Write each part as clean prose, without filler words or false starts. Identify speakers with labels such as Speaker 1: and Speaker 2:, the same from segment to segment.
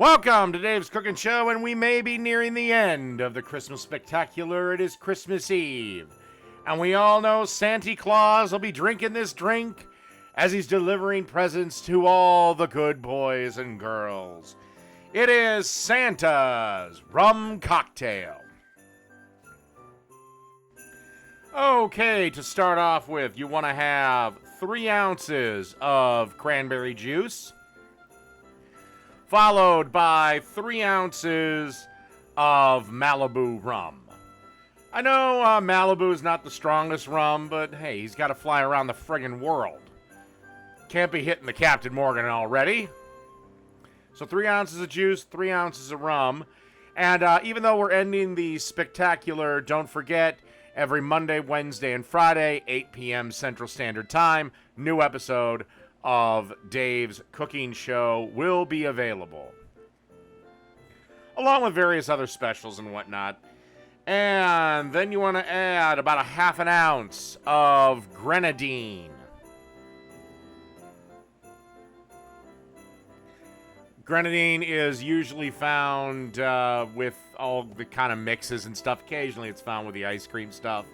Speaker 1: Welcome to Dave's Cooking Show, and we may be nearing the end of the Christmas spectacular. It is Christmas Eve, and we all know Santa Claus will be drinking this drink as he's delivering presents to all the good boys and girls. It is Santa's Rum Cocktail. Okay, to start off with, you want to have 3 ounces of cranberry juice, followed by 3 ounces of Malibu rum. I know Malibu is not the strongest rum, but hey, he's got to fly around the friggin' world. Can't be hitting the Captain Morgan already. So 3 ounces of juice, 3 ounces of rum. And even though we're ending the spectacular, don't forget, every Monday, Wednesday, and Friday, 8 p.m. Central Standard Time, new episode of Dave's Cooking Show will be available, along with various other specials and whatnot. And then you want to add about a half an ounce of grenadine. Grenadine is usually found with all the kind of mixes and stuff. Occasionally it's found with the ice cream stuff.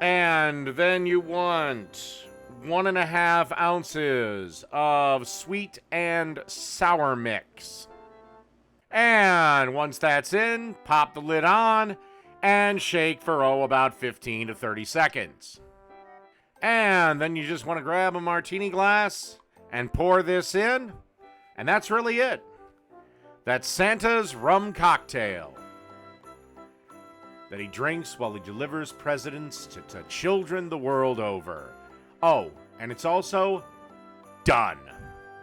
Speaker 1: And then you want 1.5 ounces of sweet and sour mix. And once that's in, pop the lid on and shake for, about 15 to 30 seconds. And then you just want to grab a martini glass and pour this in. And that's really it. That's Santa's Rum Cocktail that he drinks while he delivers presents to children the world over. Oh, and it's also done.